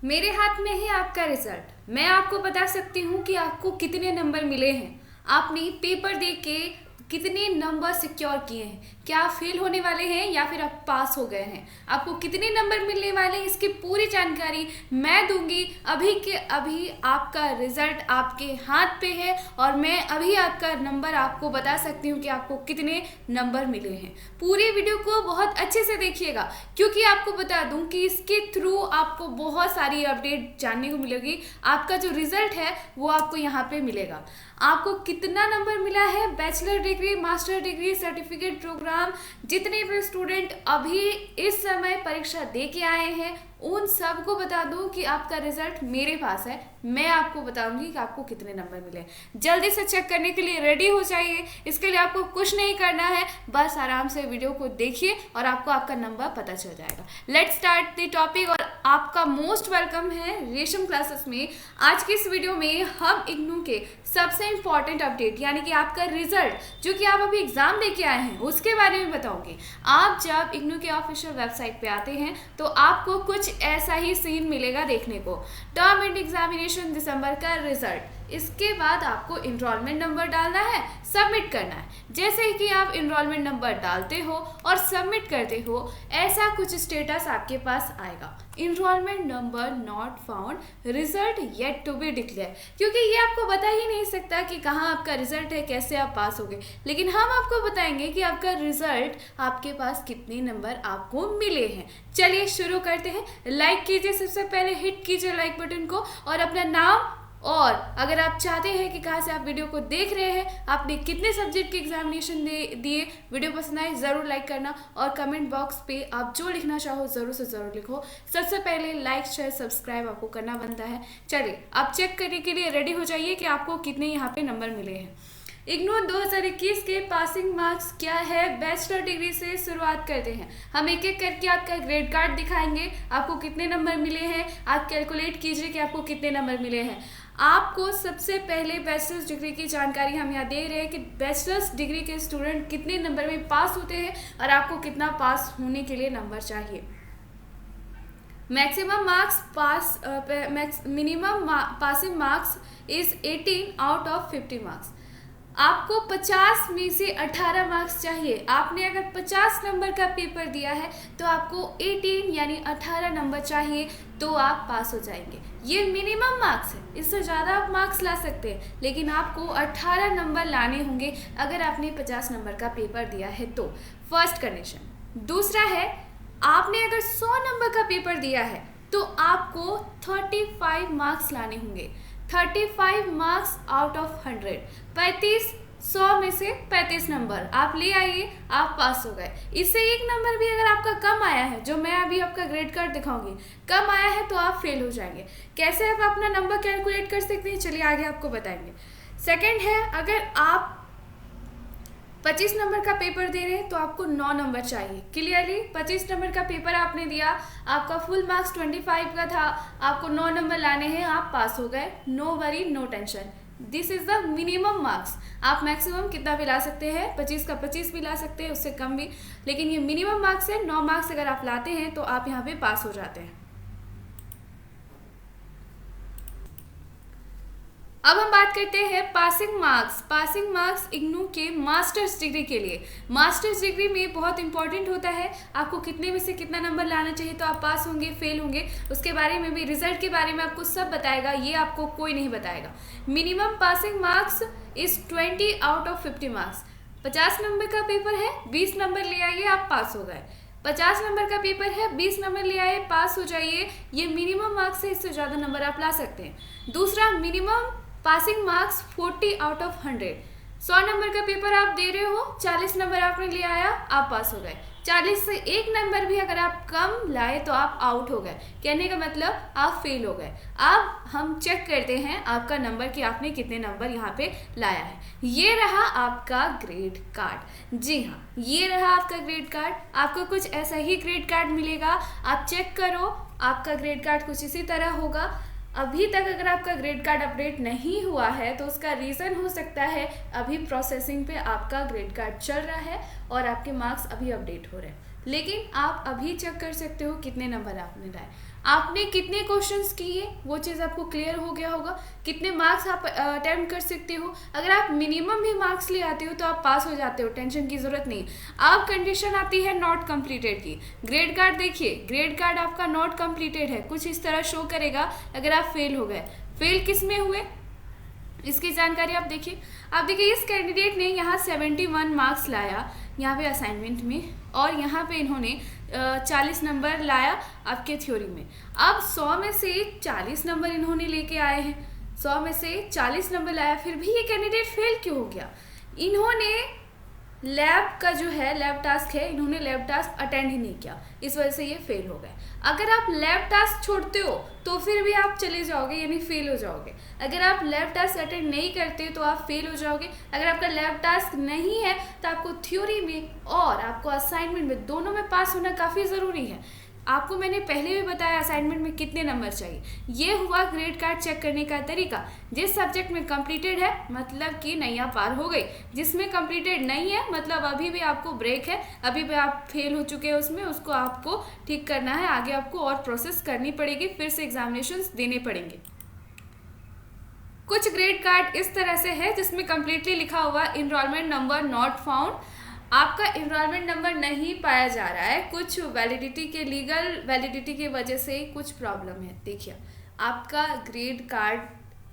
मेरे हाथ में है आपका रिजल्ट। मैं आपको बता सकती हूँ कि आपको कितने नंबर मिले हैं, आपने पेपर दे के कितने नंबर सिक्योर किए हैं, क्या आप फेल होने वाले हैं या फिर आप पास हो गए हैं, आपको कितने नंबर मिलने वाले हैं, इसकी पूरी जानकारी मैं दूंगी। अभी के अभी आपका रिजल्ट आपके हाथ पे है और मैं अभी आपका नंबर आपको बता सकती हूँ कि आपको कितने नंबर मिले हैं। पूरी वीडियो को बहुत अच्छे से देखिएगा क्योंकि आपको बता दूं कि इसके थ्रू आपको बहुत सारी अपडेट जानने को मिलेगी। आपका जो रिजल्ट है वो आपको यहाँ पे मिलेगा। आपको कितना नंबर मिला है, bachelor degree, master degree, certificate programme, जितने भी स्टूडेंट अभी इस समय परीक्षा दे के आए हैं उन सबको बता दूं कि आपका रिजल्ट मेरे पास है। मैं आपको बताऊंगी कि आपको कितने नंबर मिले। जल्दी से चेक करने के लिए रेडी हो जाइए। इसके लिए आपको कुछ नहीं करना है, बस आराम से वीडियो को देखिए और आपको आपका नंबर पता चल जाएगा। लेट्स स्टार्ट द टॉपिक और आपका मोस्ट वेलकम है रेशम क्लासेस में। आज की इस वीडियो में हम इग्नू के सबसे इंपॉर्टेंट अपडेट यानी कि आपका रिजल्ट जो कि आप अभी एग्जाम दे के आए हैं उसके बारे में बताऊंगी। आप जब इग्नू के ऑफिशियल वेबसाइट पे आते हैं तो आपको कुछ ऐसा ही सीन मिलेगा देखने को। टर्म एंड एग्जामिनेशन दिसंबर का रिजल्ट, इसके बाद आपको इनरोलमेंट नंबर डालना है, सबमिट करना है। जैसे ही कि आप इनरोलमेंट नंबर डालते हो और सबमिट करते हो ऐसा कुछ स्टेटस आपके पास आएगा, enrolment number not found, result yet to be declare. क्योंकि ये आपको बता ही नहीं सकता कि कहाँ आपका रिजल्ट है, कैसे आप पास हो गए, लेकिन हम आपको बताएंगे कि आपका रिजल्ट, आपके पास कितने नंबर आपको मिले हैं। चलिए शुरू करते हैं। लाइक कीजिए, सबसे पहले हिट कीजिए लाइक बटन को और अपना नाम, और अगर आप चाहते हैं कि कहाँ से आप वीडियो को देख रहे हैं, आपने कितने सब्जेक्ट के एग्जामिनेशन दिए, वीडियो पसंद आए ज़रूर लाइक करना और कमेंट बॉक्स पे आप जो लिखना चाहो ज़रूर से ज़रूर लिखो। सबसे पहले लाइक शेयर सब्सक्राइब आपको करना बनता है। चलिए आप चेक करने के लिए रेडी हो जाइए कि आपको कितने यहाँ पे नंबर मिले हैं। इग्नू 2021 के पासिंग मार्क्स क्या है, बैचलर डिग्री से शुरुआत करते हैं। हम एक एक करके आपका ग्रेड कार्ड दिखाएंगे, आपको कितने नंबर मिले हैं आप कैलकुलेट कीजिए कि आपको कितने नंबर मिले हैं। आपको सबसे पहले बैचलर्स डिग्री की जानकारी हम यहाँ दे रहे हैं कि बैचलर्स डिग्री के स्टूडेंट कितने नंबर में पास होते हैं और आपको कितना पास होने के लिए नंबर चाहिए। Maximum marks pass minimum passing marks is 18 out of 50 marks. आपको 50 में से 18 मार्क्स चाहिए। आपने अगर 50 नंबर का पेपर दिया है तो आपको 18 यानी 18 नंबर चाहिए तो आप पास हो जाएंगे। ये मिनिमम मार्क्स है, इससे ज़्यादा आप मार्क्स ला सकते हैं लेकिन आपको 18 नंबर लाने होंगे अगर आपने 50 नंबर का पेपर दिया है तो, फर्स्ट कंडीशन। दूसरा है, आपने अगर 100 नंबर का पेपर दिया है तो आपको 35 मार्क्स लाने होंगे। 35 मार्क्स आउट ऑफ 100, 100 में से 35 नंबर आप ले आइए, आप पास हो गए। इससे एक नंबर भी अगर आपका कम आया है, जो मैं अभी आपका ग्रेड कार्ड दिखाऊंगी, कम आया है तो आप फेल हो जाएंगे। कैसे आप अपना नंबर कैलकुलेट कर सकते हैं, चलिए आगे आपको बताएंगे। सेकंड है, अगर आप 25 नंबर का पेपर दे रहे हैं तो आपको 9 नंबर चाहिए। क्लियरली 25 नंबर का पेपर आपने दिया, आपका फुल मार्क्स 25 का था, आपको 9 नंबर लाने हैं, आप पास हो गए। No worry no tension, this is the minimum marks. आप मैक्सिमम कितना भी ला सकते हैं, 25 का 25 भी ला सकते हैं, उससे कम भी, लेकिन ये मिनिमम मार्क्स है। 9 मार्क्स अगर आप लाते हैं तो आप यहाँ पे पास हो जाते हैं। अब हम बात करते हैं passing marks. Passing marks IGNOU के मास्टर्स डिग्री के लिए। मास्टर्स डिग्री में बहुत इंपॉर्टेंट होता है, आपको कितने में से कितना नंबर लाना चाहिए तो आप पास होंगे, फेल होंगे, उसके बारे में भी, रिजल्ट के बारे में आपको सब बताएगा, ये आपको कोई नहीं बताएगा। Minimum passing marks is 20 out of 50 marks. 50 number का पेपर है, 20 नंबर ले आइए, आप पास हो गए। 50 नंबर का पेपर है, 20 नंबर ले आए, पास हो जाइए। ये मिनिमम मार्क्स है, इससे ज़्यादा नंबर आप ला सकते हैं। दूसरा, minimum passing marks 40 out of 100। 100 number का पेपर आप दे रहे हो, 40 नंबर आपने ले आया, आप पास हो गए। 40 से एक नंबर भी अगर आप कम लाए तो आप आउट हो गए, कहने का मतलब आप फेल हो गए। अब हम चेक करते हैं आपका नंबर कि आपने कितने नंबर यहाँ पे लाया है। ये रहा आपका ग्रेड कार्ड। जी हाँ, ये रहा आपका ग्रेड कार्ड। आपको कुछ ऐसा ही ग्रेड कार्ड मिलेगा, आप चेक करो, आपका ग्रेड कार्ड कुछ इसी तरह होगा। अभी तक अगर आपका ग्रेड कार्ड अपडेट नहीं हुआ है तो उसका रीज़न हो सकता है अभी प्रोसेसिंग पे आपका ग्रेड कार्ड चल रहा है और आपके मार्क्स अभी अपडेट हो रहे हैं। लेकिन आप अभी चेक कर सकते हो कितने नंबर आपने लाए, आपने कितने क्वेश्चंस किए, वो चीज़ आपको क्लियर हो गया होगा, कितने मार्क्स आप अटेम्प्ट कर सकते हो। अगर आप मिनिमम भी मार्क्स ले आते हो तो आप पास हो जाते हो, टेंशन की ज़रूरत नहीं। अब कंडीशन आती है नॉट कंप्लीटेड की। ग्रेड कार्ड देखिए, ग्रेड कार्ड आपका नॉट कंप्लीटेड है, कुछ इस तरह शो करेगा अगर आप फेल हो गए। फेल किस में हुए इसकी जानकारी आप देखिए। आप देखिए इस कैंडिडेट ने यहाँ 71 मार्क्स लाया यहाँ पे असाइनमेंट में, और यहाँ पे इन्होंने 40 नंबर लाया आपके थ्योरी में। अब 100 में से 40 नंबर इन्होंने लेके आए हैं, 100 में से 40 नंबर लाया, फिर भी ये कैंडिडेट फेल क्यों हो गया? इन्होंने लैब का जो है लैब टास्क है, इन्होंने लैब टास्क अटेंड ही नहीं किया, इस वजह से ये फेल हो गए। अगर आप लैब टास्क छोड़ते हो तो फिर भी आप चले जाओगे, यानी फेल हो जाओगे। अगर आप लैब टास्क अटेंड नहीं करते तो आप फेल हो जाओगे। अगर आपका लैब टास्क नहीं है तो आपको थ्योरी में और आपको असाइनमेंट में दोनों में पास होना काफ़ी ज़रूरी है। आपको मैंने पहले भी बताया असाइनमेंट में कितने नंबर चाहिए। ये हुआ ग्रेड कार्ड चेक करने का तरीका। जिस सब्जेक्ट में कंप्लीटेड है मतलब कि नैया पार हो गई, जिसमें कंप्लीटेड नहीं है मतलब अभी भी आपको ब्रेक है, अभी भी आप फेल हो चुके हैं उसमें, उसको आपको ठीक करना है, आगे आपको और प्रोसेस करनी पड़ेगी, फिर से एग्जामिनेशंस देने पड़ेंगे। कुछ ग्रेड कार्ड इस तरह से है जिसमें कंप्लीटली लिखा हुआ इनरोलमेंट नंबर नॉट फाउंड, आपका इनरोलमेंट नंबर नहीं पाया जा रहा है, कुछ वैलिडिटी के लीगल वैलिडिटी की वजह से कुछ प्रॉब्लम है। देखिए आपका ग्रेड कार्ड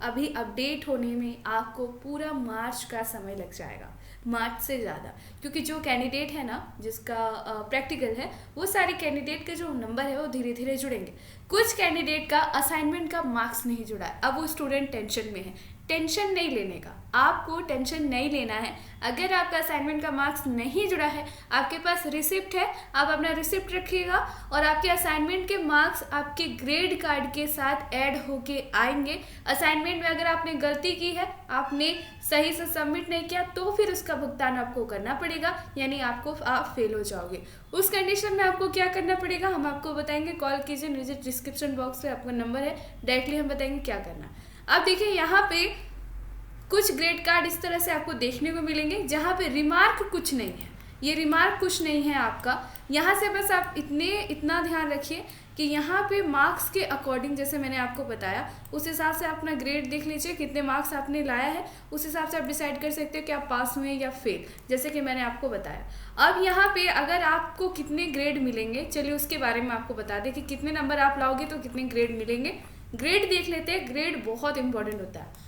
अभी अपडेट होने में आपको पूरा मार्च का समय लग जाएगा, मार्च से ज़्यादा, क्योंकि जो कैंडिडेट है ना जिसका प्रैक्टिकल है वो सारे कैंडिडेट के जो नंबर है वो धीरे धीरे जुड़ेंगे। कुछ कैंडिडेट का असाइनमेंट का मार्क्स नहीं जुड़ा है, अब वो स्टूडेंट टेंशन में है। टेंशन नहीं लेने का, आपको टेंशन नहीं लेना है। अगर आपका असाइनमेंट का मार्क्स नहीं जुड़ा है, आपके पास रिसिप्ट है, आप अपना रिसिप्ट रखिएगा और आपके असाइनमेंट के मार्क्स आपके ग्रेड कार्ड के साथ ऐड होके आएंगे। असाइनमेंट में अगर आपने गलती की है, आपने सही से सबमिट नहीं किया, तो फिर उसका भुगतान आपको करना पड़ेगा, यानी आप फेल हो जाओगे। उस कंडीशन में आपको क्या करना पड़ेगा हम आपको बताएंगे, कॉल कीजिए, नीचे डिस्क्रिप्शन बॉक्स में आपका नंबर है, डायरेक्टली हम बताएंगे क्या करना। अब देखिए यहाँ पे कुछ ग्रेड कार्ड इस तरह से आपको देखने को मिलेंगे जहाँ पे रिमार्क कुछ नहीं है, ये रिमार्क कुछ नहीं है आपका। यहाँ से बस आप इतना ध्यान रखिए कि यहाँ पे मार्क्स के अकॉर्डिंग, जैसे मैंने आपको बताया, उस हिसाब से अपना ग्रेड देख लीजिए, कितने मार्क्स आपने लाया है, उस हिसाब से आप डिसाइड कर सकते हो कि आप पास हुए या फेल, जैसे कि मैंने आपको बताया। अब यहाँ पे अगर आपको कितने ग्रेड मिलेंगे, चलिए उसके बारे में आपको बता दें कि कितने नंबर आप लाओगे तो कितने ग्रेड मिलेंगे। ग्रेड देख लेते हैं, ग्रेड बहुत इंपॉर्टेंट होता है।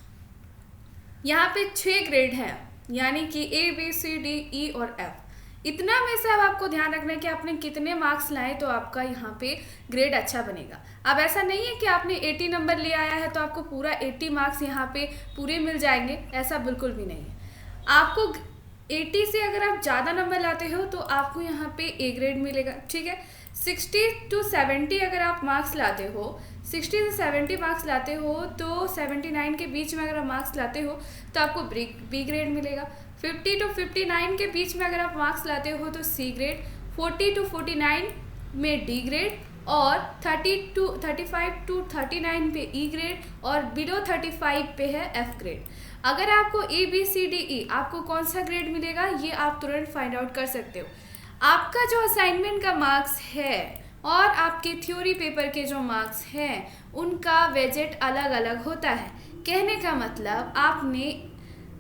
यहाँ पे 6 ग्रेड है, यानी कि ABCDE और F। इतना में से अब आपको ध्यान रखना है कि आपने कितने मार्क्स लाए तो आपका यहाँ पे ग्रेड अच्छा बनेगा। अब ऐसा नहीं है कि आपने 80 नंबर ले आया है तो आपको पूरा 80 मार्क्स यहाँ पे पूरे मिल जाएंगे, ऐसा बिल्कुल भी नहीं है। आपको 80 से अगर आप ज़्यादा नंबर लाते हो तो आपको यहाँ पे A ग्रेड मिलेगा, ठीक है। 60 to 70 अगर आप मार्क्स लाते हो, 60 से 70 मार्क्स लाते हो तो 79 के बीच में अगर आप मार्क्स लाते हो तो आपको B ग्रेड मिलेगा। 50 to 59 के बीच में अगर आप मार्क्स लाते हो तो C ग्रेड, 40 to 49 में D ग्रेड, और 35 to 39 पे E ग्रेड, और बिलो 35 पे है F ग्रेड। अगर आपको ABCDE आपको कौन सा ग्रेड मिलेगा ये आप तुरंत फाइंड आउट कर सकते हो। आपका जो असाइनमेंट का मार्क्स है और आपके थ्योरी पेपर के जो मार्क्स हैं उनका वेजेट अलग अलग होता है। कहने का मतलब आपने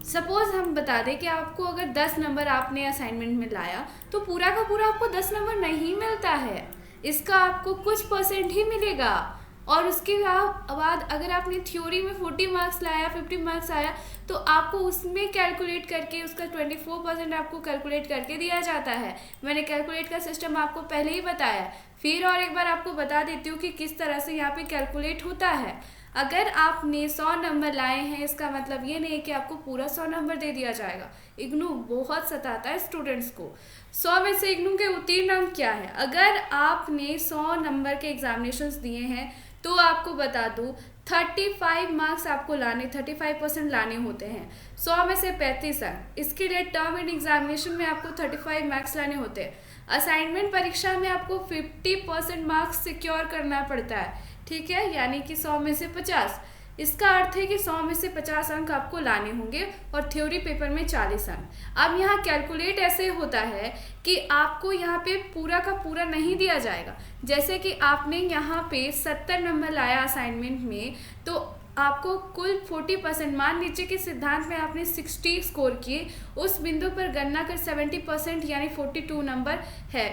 सपोज हम बता दें कि आपको अगर 10 नंबर आपने असाइनमेंट में लाया तो पूरा का पूरा आपको 10 नंबर नहीं मिलता है, इसका आपको कुछ परसेंट ही मिलेगा। और उसके बाद अगर आपने थ्योरी में 40 मार्क्स लाया, 50 मार्क्स आया, तो आपको उसमें कैलकुलेट करके उसका 24% आपको कैलकुलेट करके दिया जाता है। मैंने कैलकुलेट का सिस्टम आपको पहले ही बताया, फिर और एक बार आपको बता देती हूँ कि किस तरह से यहाँ पे कैलकुलेट होता है। अगर आपने 100 नंबर लाए हैं इसका मतलब ये नहीं है कि आपको पूरा 100 नंबर दे दिया जाएगा। इग्नू बहुत सताता है स्टूडेंट्स को। 100 में से इग्नू के उत्तीर्ण अंक क्या है? अगर आपने 100 नंबर के एग्जामिनेशंस दिए हैं तो आपको बता दूँ 35 मार्क्स आपको लाने, 35% लाने होते हैं। 100 में से 35 अंक, इसके लिए टर्म एंड एग्जामिनेशन में आपको 35 मार्क्स लाने होते हैं। असाइनमेंट परीक्षा में आपको 50% मार्क्स सिक्योर करना पड़ता है, ठीक है, यानी कि 100 में से 50। इसका अर्थ है कि 100 में से 50 अंक आपको लाने होंगे और थ्योरी पेपर में 40 अंक। अब यहाँ कैलकुलेट ऐसे होता है कि आपको यहाँ पे पूरा का पूरा नहीं दिया जाएगा। जैसे कि आपने यहाँ पे 70 नंबर लाया असाइनमेंट में, तो आपको कुल 40%, मान लीजिए कि सिद्धांत में आपने 60 स्कोर किए, उस बिंदु पर गणना कर 70% यानी 42 नंबर है।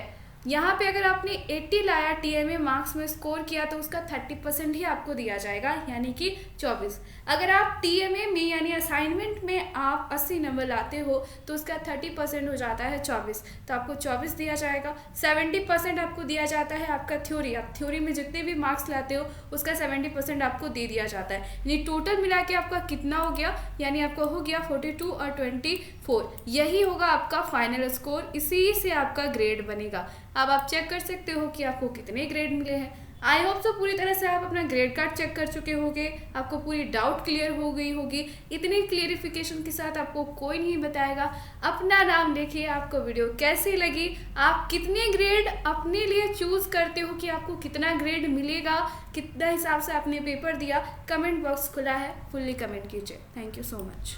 यहाँ पे अगर आपने 80 लाया टीएमए मार्क्स में स्कोर किया तो उसका 30% ही आपको दिया जाएगा यानी कि 24। अगर आप टीएमए में यानी असाइनमेंट में आप 80 नंबर लाते हो तो उसका 30% हो जाता है 24, तो आपको 24 दिया जाएगा। 70% आपको दिया जाता है आपका थ्योरी। आप थ्योरी में जितने भी मार्क्स लाते हो उसका 70% आपको दे दिया जाता है। यानी टोटल मिला के आपका कितना हो गया, यानी आपका हो गया 42 और 24। यही होगा आपका फाइनल स्कोर, इसी से आपका ग्रेड बनेगा। अब आप चेक कर सकते हो कि आपको कितने ग्रेड मिले हैं। आई होप सो पूरी तरह से आप अपना ग्रेड कार्ड चेक कर चुके होंगे, आपको पूरी डाउट क्लियर हो गई होगी। इतनी क्लियरिफिकेशन के साथ आपको कोई नहीं बताएगा। अपना नाम लिखिए, आपको वीडियो कैसी लगी, आप कितने ग्रेड अपने लिए चूज करते हो कि आपको कितना ग्रेड मिलेगा, कितना हिसाब से आपने पेपर दिया। कमेंट बॉक्स खुला है, फुल्ली कमेंट कीजिए। Thank you so much.